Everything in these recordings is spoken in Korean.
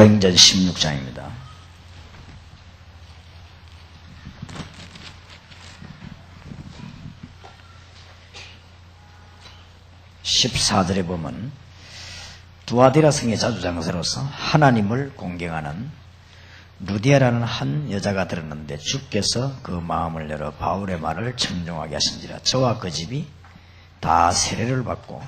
사도행전 16장입니다. (14절에) 보면 두아디라 성의 자주장사로서 하나님을 공경하는 루디아라는 한 여자가 들었는데 주께서 그 마음을 열어 바울의 말을 청종하게 하신지라. 저와 그 집이 다 세례를 받고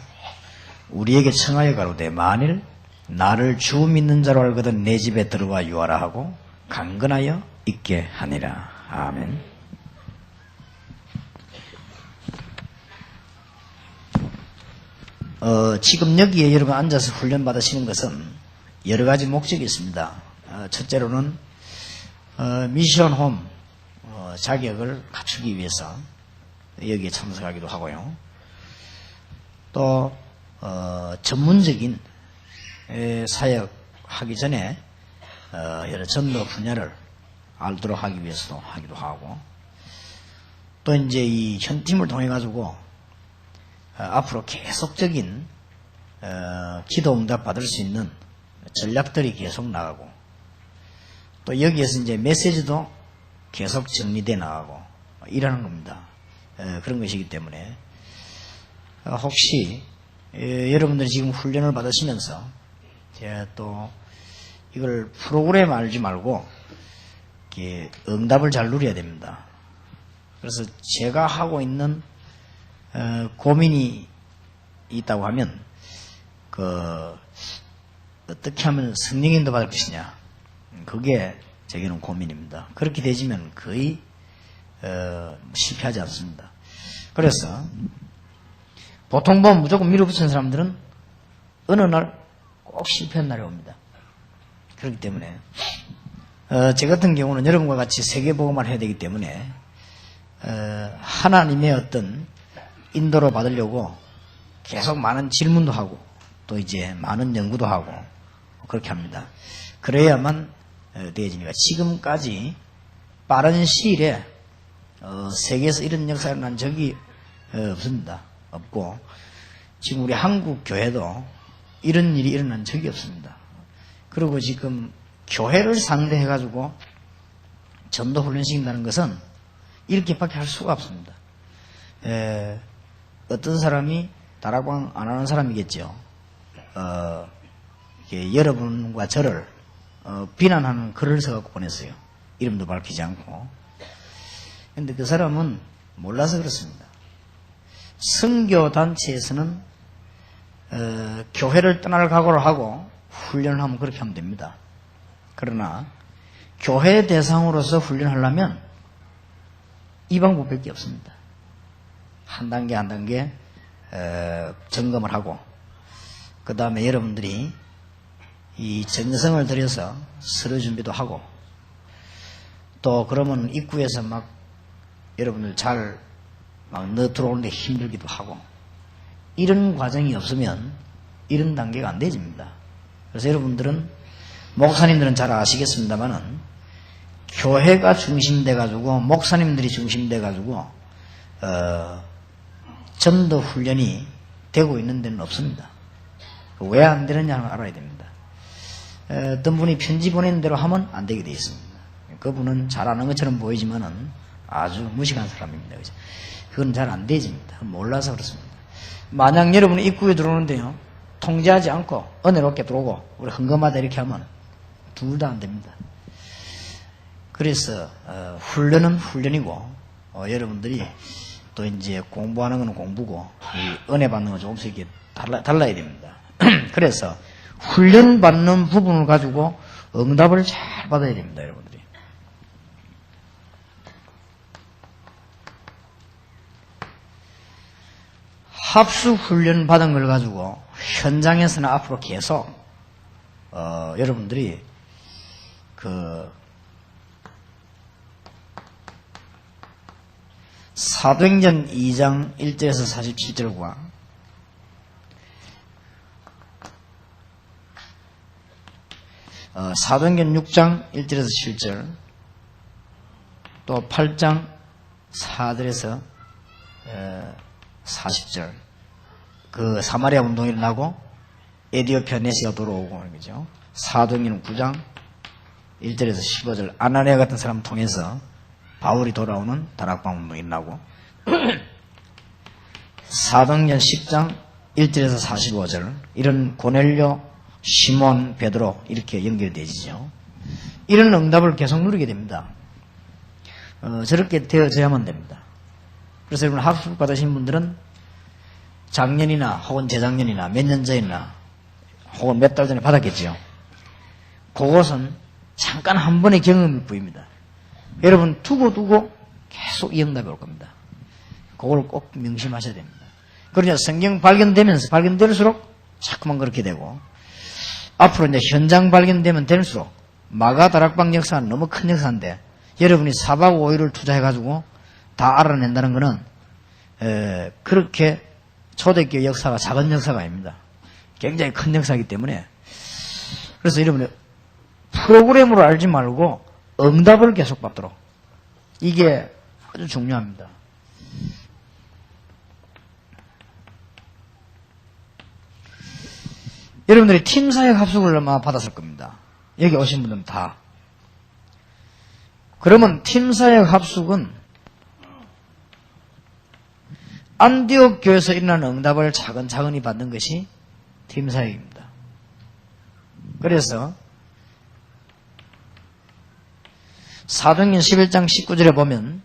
우리에게 청하여 가로되 만일 나를 주 믿는 자로 알거든 내 집에 들어와 유하라 하고 강건하여 있게 하니라. 아멘. 지금 여기에 여러분 앉아서 훈련 받으시는 것은 여러 가지 목적이 있습니다. 첫째로는 미션홈 자격을 갖추기 위해서 여기에 참석하기도 하고요. 또 전문적인 사역하기 전에 여러 전도 분야를 알도록 하기 위해서도 하기도 하고, 또 이제 이 현팀을 통해 가지고 앞으로 계속적인 기도 응답 받을 수 있는 전략들이 계속 나가고, 또 여기에서 이제 메시지도 계속 정리돼 나가고 이러는 겁니다. 그런 것이기 때문에 혹시 여러분들이 지금 훈련을 받으시면서 제가 또 이걸 프로그램 알지 말고 이렇게 응답을 잘 누려야 됩니다. 그래서 제가 하고 있는 고민이 있다고 하면 어떻게 하면 성령인도 받을 것이냐, 그게 제게는 고민입니다. 그렇게 되지면 거의 실패하지 않습니다. 그래서 보통 보면 무조건 밀어붙이는 사람들은 어느 날 꼭 실패한 날이 옵니다. 그렇기 때문에 제 같은 경우는 여러분과 같이 세계복음을 해야 되기 때문에 하나님의 어떤 인도를 받으려고 계속 많은 질문도 하고 또 이제 많은 연구도 하고 그렇게 합니다. 그래야만 되어지니까 지금까지 빠른 시일에 세계에서 이런 역사가 난 적이 없습니다. 없고 지금 우리 한국 교회도 이런 일이 일어난 적이 없습니다. 그리고 지금 교회를 상대해가지고 전도 훈련시킨다는 것은 이렇게밖에 할 수가 없습니다. 어떤 사람이 다락방 안 하는 사람이겠죠. 여러분과 저를 비난하는 글을 써갖고 보냈어요. 이름도 밝히지 않고. 근데 그 사람은 몰라서 그렇습니다. 선교단체에서는 교회를 떠날 각오를 하고 훈련을 하면 그렇게 하면 됩니다. 그러나 교회 대상으로서 훈련하려면 이 방법밖에 없습니다. 한 단계 한 단계 점검을 하고, 그 다음에 여러분들이 이 정성을 들여서 서류 준비도 하고, 또 그러면 입구에서 막 여러분들 잘 막 넣어 들어오는데 힘들기도 하고, 이런 과정이 없으면 이런 단계가 안 되집니다. 그래서 여러분들은, 목사님들은 잘 아시겠습니다만은 교회가 중심돼 가지고 목사님들이 중심돼 가지고 전도 훈련이 되고 있는 데는 없습니다. 왜 안 되느냐를 알아야 됩니다. 어떤 분이 편지 보내는 대로 하면 안 되게 되어 있습니다. 그분은 잘하는 것처럼 보이지만은 아주 무식한 사람입니다. 그건 잘 안 되집니다. 몰라서 그렇습니다. 만약 여러분이 입구에 들어오는데요, 통제하지 않고 은혜롭게 들어오고 우리 헌금하다 이렇게 하면 둘 다 안 됩니다. 그래서 훈련은 훈련이고, 여러분들이 또 이제 공부하는 건 공부고 이 은혜 받는 건 조금씩 이렇게 달라야 됩니다. 그래서 훈련 받는 부분을 가지고 응답을 잘 받아야 됩니다, 여러분들이. 합수 훈련 받은 걸 가지고 현장에서는 앞으로 계속 여러분들이 사도행전 2장 1절에서 47절과 사도행전 6장 1절에서 7절, 또 8장 4절에서 40절, 그 사마리아 운동이 일어나고 에디오피아 내시가 돌아오고, 그죠? 사도행전 9장 1절에서 15절, 아나니아 같은 사람 통해서 바울이 돌아오는 다락방 운동이 나고, 사도행전 10장 1절에서 45절, 이런 고넬료, 시몬, 베드로, 이렇게 연결되지죠. 이런 응답을 계속 누리게 됩니다. 저렇게 되어져야만 됩니다. 그래서 여러분 학습 받으신 분들은 작년이나 혹은 재작년이나 몇 년 전이나 혹은 몇 달 전에 받았겠죠. 그것은 잠깐 한 번의 경험일 뿐입니다. 여러분 두고 계속 이 응답이 올 겁니다. 그걸 꼭 명심하셔야 됩니다. 그러냐 성경 발견될수록 자꾸만 그렇게 되고, 앞으로 이제 현장 발견되면 될수록, 마가 다락방 역사는 너무 큰 역사인데 여러분이 4박 5일을 투자해가지고 다 알아낸다는 것은 그렇게 초대교회 역사가 작은 역사가 아닙니다. 굉장히 큰 역사이기 때문에, 그래서 여러분이 프로그램으로 알지 말고 응답을 계속 받도록, 이게 아주 중요합니다. 여러분들이 팀사역 합숙을 아마 받았을 겁니다. 여기 오신 분들은 다. 그러면 팀사역 합숙은 안디옥 교회에서 일어나는 응답을 차근차근히 받는 것이 팀사역입니다. 그래서 사도행전 11장 19절에 보면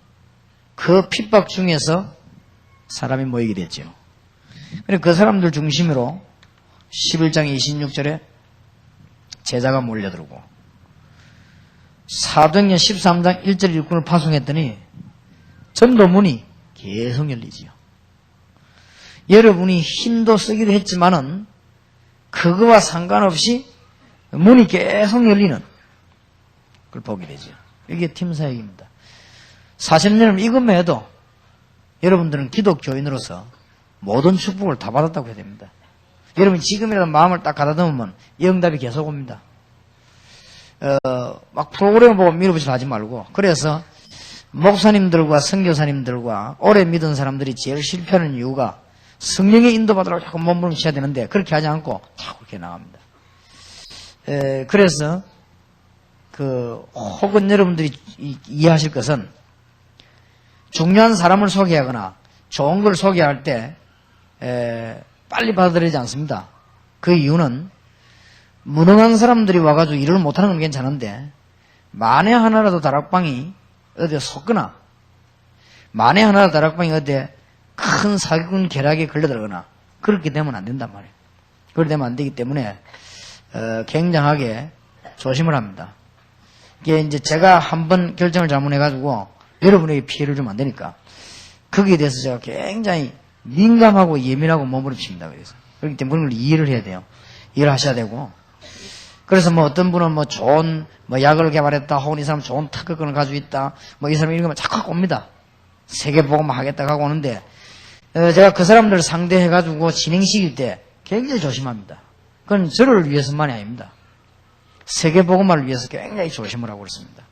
그 핍박 중에서 사람이 모이게 됐죠. 그래서 그 사람들 중심으로 11장 26절에 제자가 몰려들고, 사도행전 13장 1절 일꾼을 파송했더니 전도문이 계속 열리지요. 여러분이 힘도 쓰기도 했지만은 그거와 상관없이 문이 계속 열리는 걸 보게 되죠. 이게 팀사역입니다. 사실은 여러분 이것만 해도 여러분들은 기독교인으로서 모든 축복을 다 받았다고 해야 됩니다. 여러분 지금이라도 마음을 딱 가다듬으면 이 응답이 계속 옵니다. 막 프로그램을 보고 밀어붙이려 하지 말고, 그래서 목사님들과 선교사님들과 오래 믿은 사람들이 제일 실패하는 이유가 성령의 인도받으라고 자꾸 몸부림쳐야 되는데 그렇게 하지 않고 자꾸 그렇게 나갑니다. 그래서 혹은 여러분들이 이해하실 것은, 중요한 사람을 소개하거나 좋은 걸 소개할 때 빨리 받아들이지 않습니다. 그 이유는 무능한 사람들이 와가지고 일을 못하는 건 괜찮은데, 만에 하나라도 다락방이 어디에 속거나, 만에 하나라도 다락방이 어디에 큰 사기꾼 계략에 걸려들거나 그렇게 되면 안 된단 말이에요. 그렇게 되면 안 되기 때문에 굉장하게 조심을 합니다. 이게 이제 제가 한번 결정을 잘못해가지고 여러분에게 피해를 주면 안 되니까, 거기에 대해서 제가 굉장히 민감하고 예민하고 몸부림칩니다. 그래서 그렇기 때문에 그런 걸 이해를 해야 돼요. 이해를 하셔야 되고, 그래서 어떤 분은 좋은 약을 개발했다, 혹은 이 사람 좋은 특허권을 가지고 있다, 이 사람 이런 거만 자꾸 갖고 옵니다. 세계보고만 하겠다 하고 오는데, 제가 그 사람들을 상대해가지고 진행시킬 때 굉장히 조심합니다. 그건 저를 위해서만이 아닙니다. 세계보고만을 위해서 굉장히 조심을 하고 있습니다.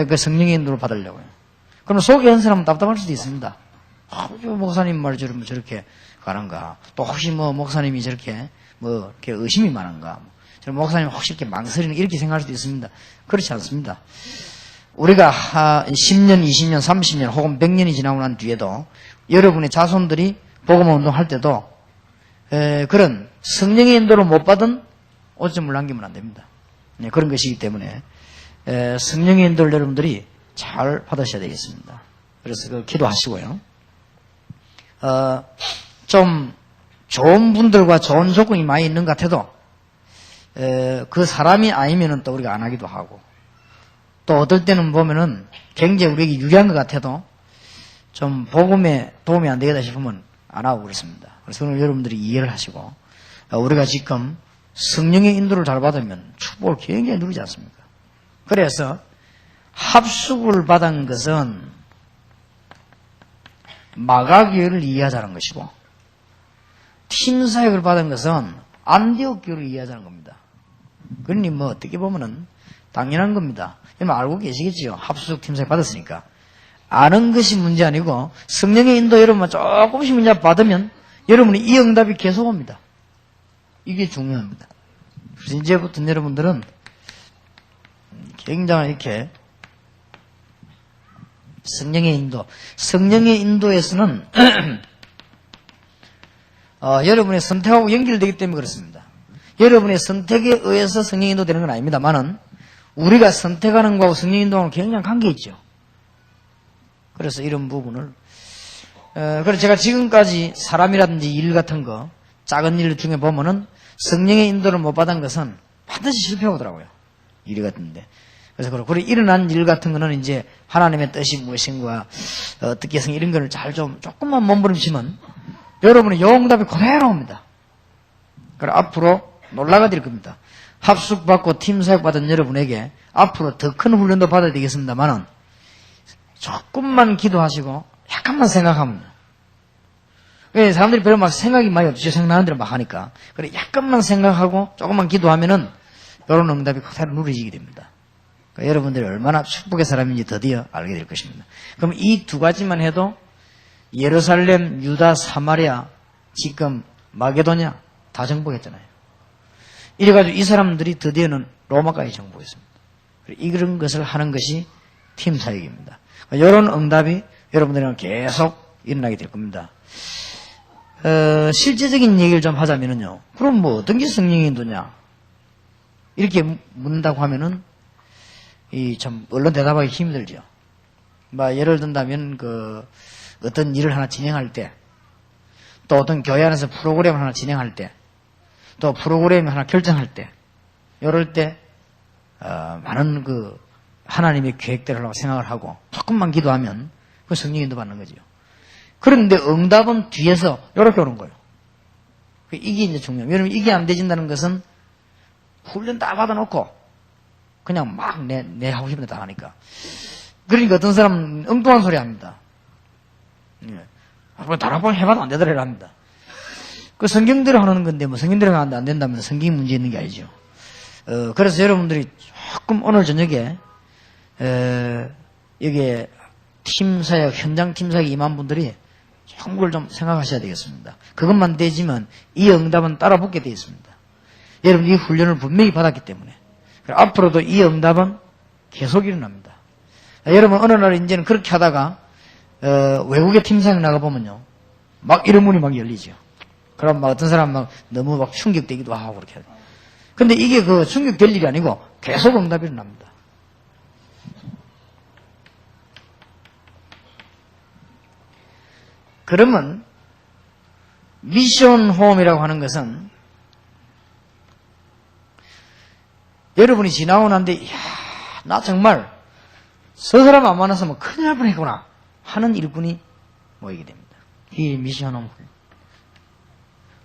그 성령의 인도를 받으려고요. 그럼 소개한 사람은 답답할 수도 있습니다. 목사님 말 저렇게 가는가? 또 혹시 목사님이 저렇게 이렇게 의심이 많은가? 저 목사님 혹시 이렇게 망설이는, 이렇게 생각할 수도 있습니다. 그렇지 않습니다. 우리가 10년, 20년, 30년 혹은 100년이 지나고 난 뒤에도 여러분의 자손들이 복음 운동할 때도 그런 성령의 인도를 못 받은 오점을 남기면 안 됩니다. 네, 그런 것이기 때문에 성령의 인도를 여러분들이 잘 받으셔야 되겠습니다. 그래서 기도하시고요. 좀 좋은 분들과 좋은 조건이 많이 있는 것 같아도 그 사람이 아니면은 또 우리가 안 하기도 하고, 또 어떨 때는 보면은 굉장히 우리에게 유리한 것 같아도 좀 복음에 도움이 안 되겠다 싶으면 안 하고 그렇습니다. 그래서 오늘 여러분들이 이해를 하시고, 우리가 지금 성령의 인도를 잘 받으면 축복을 굉장히 누리지 않습니까? 그래서 합숙을 받은 것은 마가교회를 이해하자는 것이고, 팀사역을 받은 것은 안디옥 교회를 이해하자는 겁니다. 그러니 어떻게 보면은 당연한 겁니다. 여러분 알고 계시겠지요? 합숙 팀사역 받았으니까. 아는 것이 문제 아니고 성령의 인도 여러분만 조금씩 문제 받으면 여러분이 이 응답이 계속 옵니다. 이게 중요합니다. 그래서 이제부터 여러분들은 굉장히 이렇게 성령의 인도에서는 여러분의 선택하고 연결되기 때문에 그렇습니다. 여러분의 선택에 의해서 성령 인도되는 건 아닙니다만은 우리가 선택하는 거하고 성령 인도하고는 굉장히 관계 있죠. 그래서 이런 부분을 그래서 제가 지금까지 사람이라든지 일 같은 거 작은 일 중에 보면은 성령의 인도를 못 받은 것은 반드시 실패하더라고요. 일 같은데. 그래서 그리고 일어난 일 같은 거는 이제 하나님의 뜻이 무엇인가 어떻게 해서 이런 거를 조금만 몸부림치면 여러분의 영답이 그대로 옵니다. 그래 앞으로 놀라가 될 겁니다. 합숙받고 팀사역 받은 여러분에게 앞으로 더 큰 훈련도 받아야 되겠습니다만은 조금만 기도하시고 약간만 생각하면 왜 사람들이 별로 막 생각이 많이 없죠. 생각나는 대로 막 하니까. 그래 약간만 생각하고 조금만 기도하면은 이런 응답이 그대로 누려지게 됩니다. 그러니까 여러분들이 얼마나 축복의 사람인지 드디어 알게 될 것입니다. 그럼 이 두 가지만 해도 예루살렘, 유다, 사마리아, 지금 마게도냐 다 정복했잖아요. 이래가지고 이 사람들이 드디어는 로마까지 정복했습니다. 이런 것을 하는 것이 팀 사역입니다. 이런 응답이 여러분들이랑 계속 일어나게 될 겁니다. 실제적인 얘기를 좀 하자면요. 그럼 뭐 어떤 게 성령의 인도냐? 이렇게 묻는다고 하면은 참 얼른 대답하기 힘들죠. 예를 든다면 어떤 일을 하나 진행할 때, 또 어떤 교회 안에서 프로그램을 하나 진행할 때, 또 프로그램을 하나 결정할 때, 이럴 때 많은 하나님의 계획대로 생각을 하고 조금만 기도하면 그 성령 인도 받는 거죠. 그런데 응답은 뒤에서 이렇게 오는 거예요. 이게 이제 중요해요. 여러분 이게 안 되진다는 것은 훈련 다 받아놓고 그냥 막 내 하고 싶은 데 다 하니까. 그러니까 어떤 사람은 엉뚱한 소리 합니다. 다른 번 해봐도 안 되더라 합니다. 그 성경대로 하는 건데 뭐 성경대로 하는데 안 된다면 성경이 문제 있는 게 아니죠. 그래서 여러분들이 조금 오늘 저녁에 여기에 팀사역, 현장 팀사역 임한 분들이 조금 걸 좀 생각하셔야 되겠습니다. 그것만 되지만 이 응답은 따라 붙게 되어 있습니다. 여러분 이 훈련을 분명히 받았기 때문에 앞으로도 이 응답은 계속 일어납니다. 여러분 어느 날 이제는 그렇게 하다가 외국에 팀사역 나가보면요 막 이런 문이 막 열리죠. 그럼 막 어떤 사람 막 너무 막 충격되기도 하고 그렇게. 근데 이게 충격될 일이 아니고 계속 응답이 일어납니다. 그러면 미션 홈이라고 하는 것은 여러분이 지나고 난데 이야 나 정말 저 사람 안 만났으면 큰일 날 뻔했구나 하는 일꾼이 모이게 됩니다. 이게 미션 홈.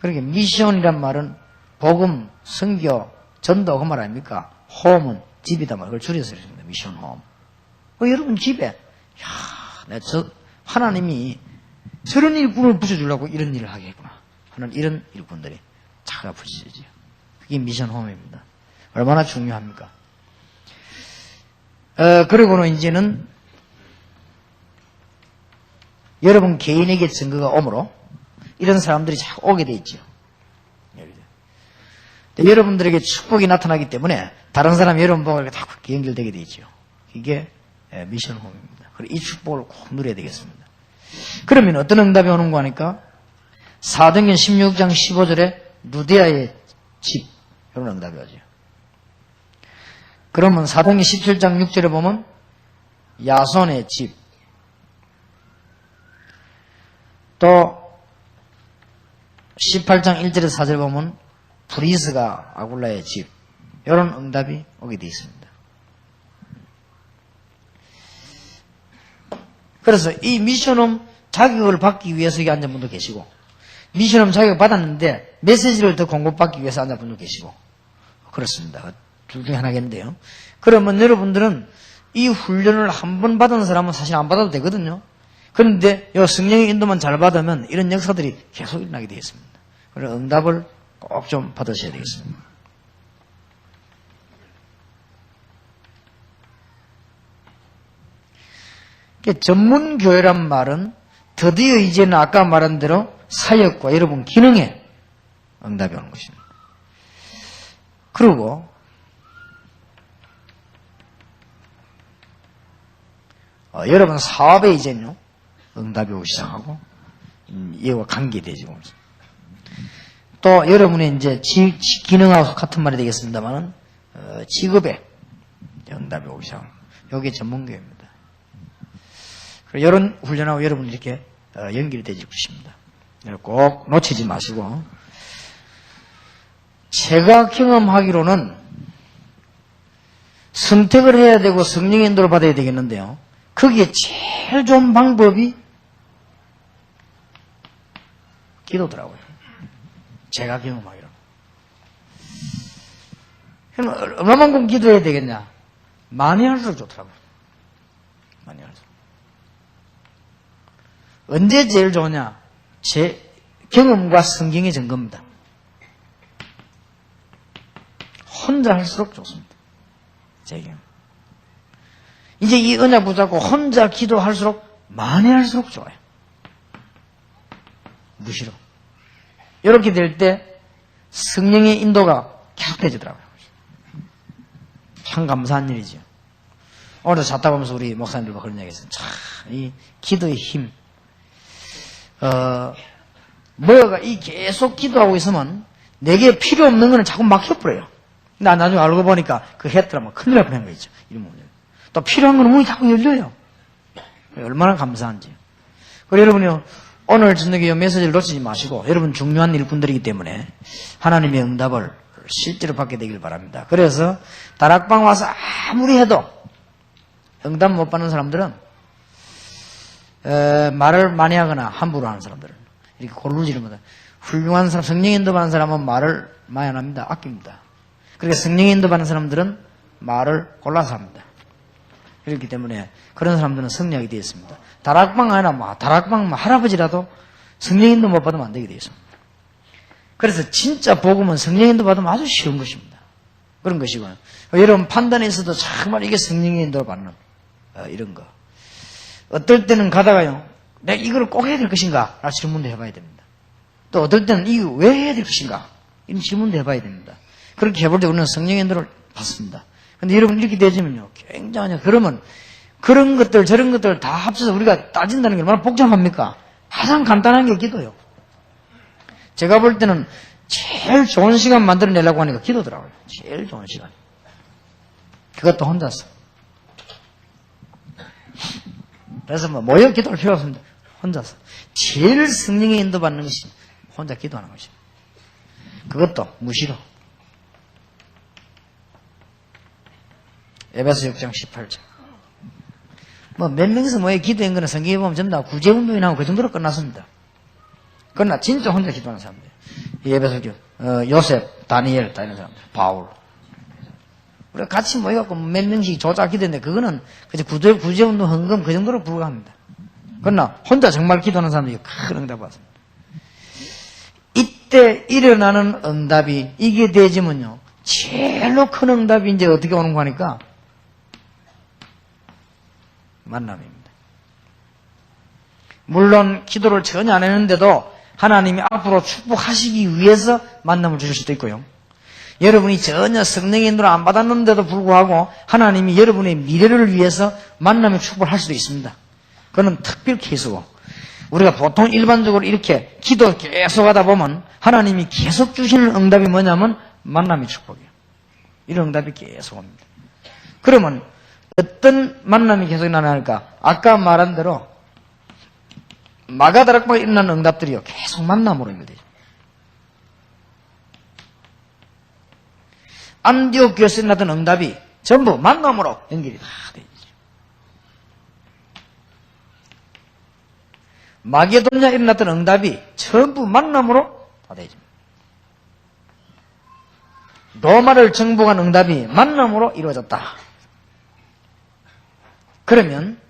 그러니까 미션이란 말은 복음, 선교, 전도 그 말 아닙니까? 홈은 집이다 말. 그걸 줄여서 했습니다. 미션 홈. 여러분 집에 하나님이 저런 일꾼을 붙여주려고 이런 일을 하겠구나 하는 이런 일꾼들이 차가 붙여지죠. 그게 미션 홈입니다. 얼마나 중요합니까? 그리고는 이제는 여러분 개인에게 증거가 오므로 이런 사람들이 자꾸 오게 돼 있죠. 여러분들에게 축복이 나타나기 때문에 다른 사람 여러분 보고 이렇게 다 연결되게 돼 있죠. 이게 미션 홈입니다. 그리고 이 축복을 꼭 누려야 되겠습니다. 그러면 어떤 응답이 오는 거 하니까 사도행전 16장 15절에 루디아의 집 이런 응답이 오죠. 그러면 사도행전 17장 6절에 보면 야손의 집, 또 18장 1절에서 4절 보면 브리스가 아굴라의 집 이런 응답이 오게 되어 있습니다. 그래서 이 미션홈 자격을 받기 위해서 여기 앉은 분도 계시고 미션홈 자격을 받았는데 메시지를 더 공급받기 위해서 앉은 분도 계시고 그렇습니다. 둘 중에 하나겠는데요. 그러면 여러분들은 이 훈련을 한 번 받은 사람은 사실 안 받아도 되거든요. 그런데 이 성령의 인도만 잘 받으면 이런 역사들이 계속 일어나게 되어 있습니다. 그래서 응답을 꼭 좀 받으셔야 되겠습니다. 전문교회란 말은 드디어 이제는 아까 말한 대로 사역과 여러분 기능에 응답이 오는 것입니다. 그리고 여러분 사업에 이제는요 응답이 오기 시작하고 이와 관계되죠. 또 여러분의 이제 기능하고 같은 말이 되겠습니다만은 직업에 응답이 오기 시작합니다. 여기 전문교회입니다. 이런 훈련하고 여러분이 이렇게 연결이 되지 싶습니다. 꼭 놓치지 마시고, 제가 경험하기로는 선택을 해야 되고 성령의 인도를 받아야 되겠는데요. 거기에 제일 좋은 방법이 기도더라고요. 제가 경험하기로는. 그럼 얼마만큼 기도해야 되겠냐? 많이 할수록 좋더라고요. 많이 할수록. 언제 제일 좋으냐? 제 경험과 성경의 증거입니다. 혼자 할수록 좋습니다. 제 경험. 이제 이 언약 붙잡고 혼자 기도할수록 많이 할수록 좋아요. 무시로. 이렇게 될 때 성령의 인도가 계속되더라고요. 참 감사한 일이죠. 오늘 잤다 보면서 우리 목사님들과 그런 얘기 했어요. 참, 이 기도의 힘. 뭐가 이 계속 기도하고 있으면 내게 필요 없는 거는 자꾸 막혀버려요. 나 나중에 알고 보니까 그 했더라면 큰일 날 뻔한 거 있죠. 이런 문제. 또 필요한 거는 문이 자꾸 열려요. 얼마나 감사한지. 그리고 여러분요, 오늘 저녁에 이 메시지를 놓치지 마시고, 여러분 중요한 일꾼들이기 때문에 하나님의 응답을 실제로 받게 되길 바랍니다. 그래서 다락방 와서 아무리 해도 응답 못 받는 사람들은 말을 많이 하거나 함부로 하는 사람들은 이렇게 골로 지르면 훌륭한 사람, 성령 인도 받는 사람은 말을 많이 안 합니다. 아낍니다. 그러니까 성령 인도 받는 사람들은 말을 골라서 합니다. 그렇기 때문에 그런 사람들은 성령이 되어 있습니다. 다락방 아니라 다락방 할아버지라도 성령 인도 못 받으면 안 되게 되어 있습니다. 그래서 진짜 복음은 성령 인도 받으면 아주 쉬운 것입니다. 그런 것이고요. 여러분 판단에 있어도 정말 이게 성령의 인도를 받는 이런 거. 어떨 때는 가다가요, 내가 이걸 꼭 해야 될 것인가? 라는 질문도 해봐야 됩니다. 또 어떨 때는 이거 왜 해야 될 것인가? 이런 질문도 해봐야 됩니다. 그렇게 해볼 때 우리는 성령의 인도를 받습니다. 근데 여러분 이렇게 되지면요, 굉장하냐. 그러면 그런 것들, 저런 것들 다 합쳐서 우리가 따진다는 게 얼마나 복잡합니까? 가장 간단한 게 기도예요. 제가 볼 때는 제일 좋은 시간 만들어내려고 하니까 기도더라고요. 제일 좋은 시간. 그것도 혼자서. 그래서 모여 기도할 필요 없습니다. 혼자서. 제일 성령의 인도받는 것이 혼자 기도하는 것입니다. 그것도 무시로. 에베소 6장 18절. 몇 명이서 모여 기도한 거는 성경에 보면 전부 다 구제운동이 나오고 그 정도로 끝났습니다. 그러나 진짜 혼자 기도하는 사람들. 에베소 요셉, 다니엘, 다 이런 사람들. 바울. 우리가 같이 모여갖고 몇 명씩 조작 기도했는데 그거는 그저 구제운동 헌금 그 정도로 불과합니다. 그러나 혼자 정말 기도하는 사람들이 큰 응답을 받습니다. 이때 일어나는 응답이 이게 되지면요. 제일로 큰 응답이 이제 어떻게 오는 거 하니까 만남입니다. 물론 기도를 전혀 안 했는데도 하나님이 앞으로 축복하시기 위해서 만남을 주실 수도 있고요. 여러분이 전혀 성령의 인도를 안 받았는데도 불구하고 하나님이 여러분의 미래를 위해서 만남의 축복을 할 수도 있습니다. 그건 특별 케이스고, 우리가 보통 일반적으로 이렇게 기도 계속 하다 보면 하나님이 계속 주시는 응답이 뭐냐면 만남의 축복이에요. 이런 응답이 계속 옵니다. 그러면 어떤 만남이 계속 일어나니까 아까 말한 대로 마가다락방에 일어나는 응답들이요, 계속 만남으로 연결되죠. 안디옥 교회에서 일어나던 응답이 전부 만남으로 연결이 다 되죠. 마게도냐에 일어났던 응답이 전부 만남으로 다 되죠. 로마를 정복한 응답이 만남으로 이루어졌다. 그러면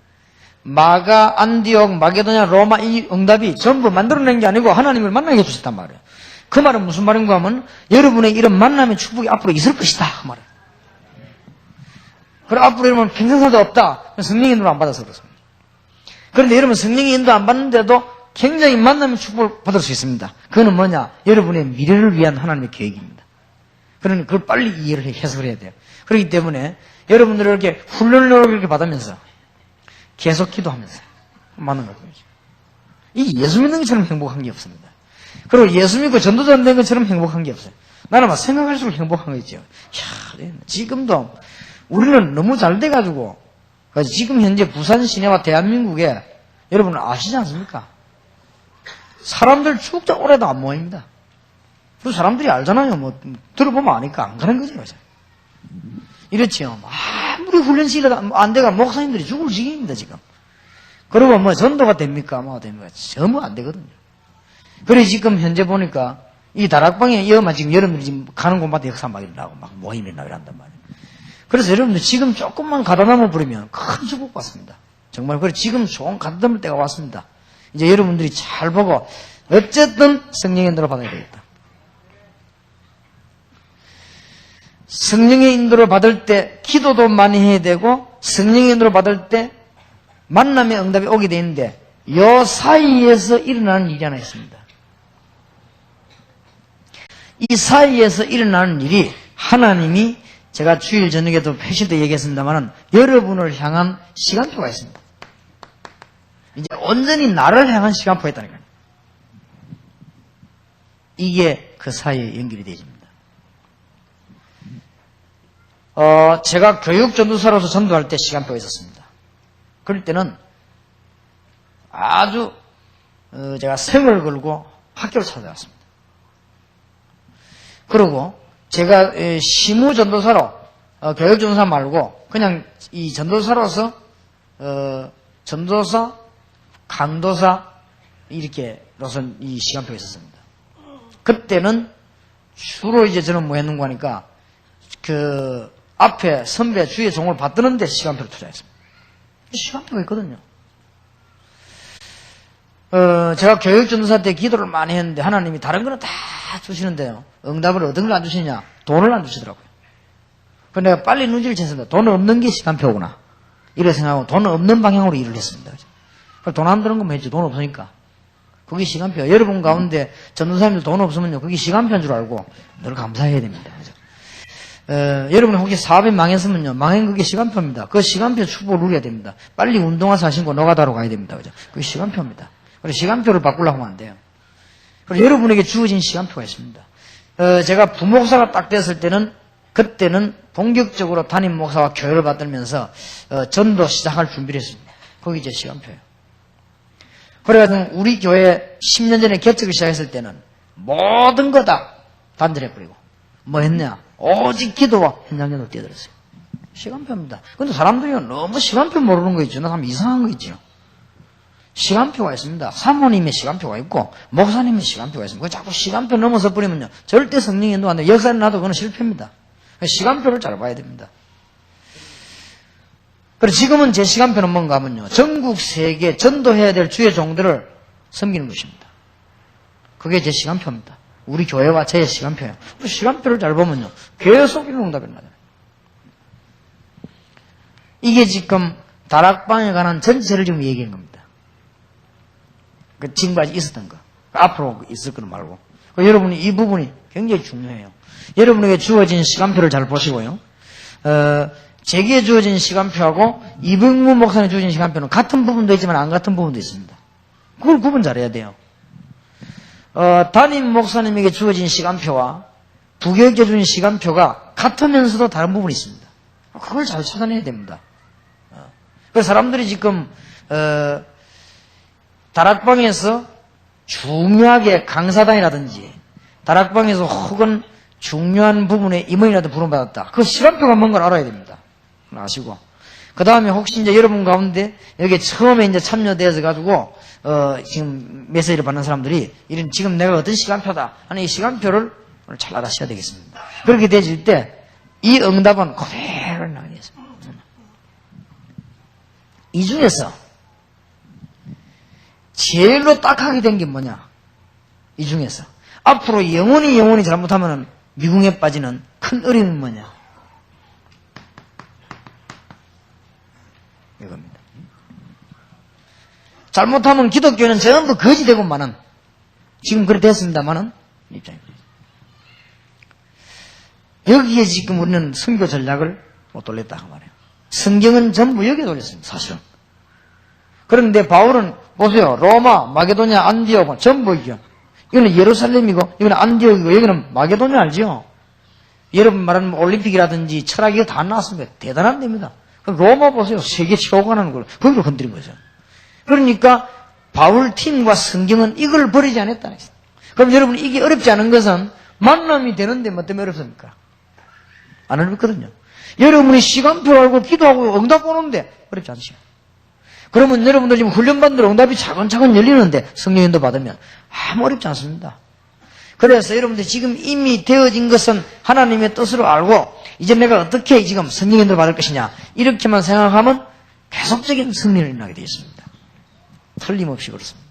마가, 안디옥, 마게도냐, 로마 이 응답이 전부 만들어낸 게 아니고 하나님을 만나게 해주셨단 말이에요. 그 말은 무슨 말인가 하면 여러분의 이런 만남의 축복이 앞으로 있을 것이다 그 말이에요. 그럼 앞으로 여러분 평생 살도 없다. 성령의 인도를 안 받아서 그렇습니다. 그런데 여러분 성령의 인도 안 받는데도 굉장히 만남의 축복을 받을 수 있습니다. 그거는 뭐냐? 여러분의 미래를 위한 하나님의 계획입니다. 그러니 그걸 빨리 이해를 해석을 해야 돼요. 그렇기 때문에 여러분들이 이렇게 훈련을 이렇게 받으면서 계속 기도하면서 많은 거죠. 이 예수 믿는 것처럼 행복한 게 없습니다. 그리고 예수 믿고 전도자 된 것처럼 행복한 게 없어요. 나는 막 생각할수록 행복한 거 있죠. 이야, 지금도 우리는 너무 잘 돼가지고 지금 현재 부산 시내와 대한민국에 여러분 아시지 않습니까? 사람들 축자 오래도 안 모입니다. 그 사람들이 알잖아요. 뭐 들어보면 아니까 안 가는 거죠. 이렇지요. 아무리 훈련시키려도 안 돼가 목사님들이 죽을 지경입니다 지금. 그리고 뭐 전도가 됩니까? 뭐가 됩니까? 전혀 안 되거든요. 그래 지금 현재 보니까 이 다락방에 이어만 지금 여러분들이 지금 가는 곳마다 역사 막 일어나고 막 모임이 일어나고 이런단 말이에요. 그래서 여러분들 지금 조금만 가다남아 버리면 큰 축복 받습니다. 정말 그래 지금 좋은 가다남을 때가 왔습니다. 이제 여러분들이 잘 보고 어쨌든 성령의 인도를 받아야 되겠다. 성령의 인도를 받을 때 기도도 많이 해야 되고 성령의 인도를 받을 때 만남의 응답이 오게 되는데 이 사이에서 일어나는 일이 하나 있습니다. 이 사이에서 일어나는 일이 하나님이 제가 주일 저녁에도 회식 때 얘기했습니다만 여러분을 향한 시간표가 있습니다. 이제 온전히 나를 향한 시간표가 있다니까요. 이게 그 사이에 연결이 되어집니다. 제가 교육 전도사로서 전도할 때 시간표가 있었습니다. 그럴 때는 아주 제가 생을 걸고 학교를 찾아갔습니다. 그리고 제가 시무 전도사로 교육 전도사 말고 그냥 이 전도사로서 전도사, 강도사 이렇게로서 이 시간표가 있었습니다. 그때는 주로 이제 저는 뭐 했는가 하니까 그 앞에 선배 주위의 종을 받드는데 시간표를 투자했습니다. 시간표가 있거든요. 제가 교육 전도사 때 기도를 많이 했는데 하나님이 다른 거는 다 주시는데요. 응답을 얻은 걸 안 주시냐? 돈을 안 주시더라고요. 그래서 내가 빨리 눈치를 챘습니다. 돈 없는 게 시간표구나. 이래 생각하고 돈 없는 방향으로 일을 했습니다. 돈 안 드는 거면 했지. 돈 없으니까. 그게 시간표. 여러분 가운데 전도사님들 돈 없으면요. 그게 시간표인 줄 알고 늘 감사해야 됩니다. 여러분 혹시 사업이 망했으면요. 망한 그게 시간표입니다. 그 시간표 축복을 누려야 됩니다. 빨리 운동화사 신고 노가다로 가야 됩니다. 그죠? 그게 시간표입니다. 그래서 시간표를 바꾸려고 하면 안 돼요. 그리고 여러분에게 주어진 시간표가 있습니다. 제가 부목사가 딱 됐을 때는 그때는 본격적으로 담임 목사와 교회를 받들면서 전도 시작할 준비를 했습니다. 그게 제 시간표예요. 그래가지고 우리 교회 10년 전에 개척을 시작했을 때는 모든 거 다 단절해버리고 뭐 했냐? 오직 기도와 현장전으로 뛰어들었어요. 시간표입니다. 근데 사람들이 너무 시간표 모르는 거 있죠. 참 이상한 거 있죠. 시간표가 있습니다. 사모님의 시간표가 있고 목사님의 시간표가 있습니다. 자꾸 시간표 넘어서 버리면요. 절대 성령이 인도 안 돼요. 역사를 놔도 그건 실패입니다. 시간표를 잘 봐야 됩니다. 그리고 지금은 제 시간표는 뭔가 하면요. 전국 세계 전도해야 될 주의 종들을 섬기는 것입니다. 그게 제 시간표입니다. 우리 교회와 제 시간표예요. 시간표를 잘 보면요. 계속 응답이 나잖아요. 이게 지금 다락방에 관한 전체를 지금 얘기하는 겁니다. 그 지금까지 있었던 거. 앞으로 있을 거는 말고. 여러분이 이 부분이 굉장히 중요해요. 여러분에게 주어진 시간표를 잘 보시고요. 제게 주어진 시간표하고 이병무 목사님 주어진 시간표는 같은 부분도 있지만 안 같은 부분도 있습니다. 그걸 구분 잘해야 돼요. 담임 목사님에게 주어진 시간표와 부교육자 주어진 시간표가 같으면서도 다른 부분이 있습니다. 그걸 잘 찾아내야 됩니다. 그래서 사람들이 지금 다락방에서 중요하게 강사단이라든지 다락방에서 혹은 중요한 부분에 임원이라도 부름받았다. 그 시간표가 뭔가를 알아야 됩니다. 아시고. 그 다음에 혹시 이제 여러분 가운데 여기 처음에 이제 참여되어서 가지고, 지금 메시지를 받는 사람들이 이런 지금 내가 어떤 시간표다 하는 이 시간표를 오늘 잘 알아셔야 되겠습니다. 그렇게 되질 때 이 응답은 그대로 나게 되겠습니다. 이 중에서 제일로 딱하게 된 게 뭐냐? 이 중에서. 앞으로 영원히 잘못하면 미궁에 빠지는 큰 어려움이 뭐냐? 이겁니다. 잘못하면 기독교는 전부 거지 되고만은 지금 그래 됐습니다만은 입장입니다. 여기에 지금 우리는 선교 전략을 못 돌렸다 그 말이에요. 성경은 전부 여기에 돌렸습니다. 사실은. 그런데 바울은 보세요. 로마, 마게도냐, 안디옥 전부 이겨. 이거는 예루살렘이고 이거는 안디옥이고 여기는 마게도냐 알죠? 여러분 말하는 올림픽이라든지 철학 이거 다 나왔습니다. 대단한 데입니다. 로마 보세요. 세계 최고가 나는 걸 거기로 건드린 거죠. 그러니까 바울 팀과 성경은 이걸 버리지 않았다는 거죠. 그럼 여러분 이게 어렵지 않은 것은 만남이 되는데 뭐 때문에 어렵습니까? 안 어렵거든요. 여러분이 시간표 알고 기도하고 응답 오는데 어렵지 않으시죠? 그러면 여러분들 지금 훈련받는 응답이 차근차근 열리는데 성령 인도 받으면 아무 어렵지 않습니다. 그래서 여러분들 지금 이미 되어진 것은 하나님의 뜻으로 알고 이제 내가 어떻게 지금 성령 인도를 받을 것이냐 이렇게만 생각하면 계속적인 승리를 일어나게 되어 있습니다. 틀림없이 그렇습니다.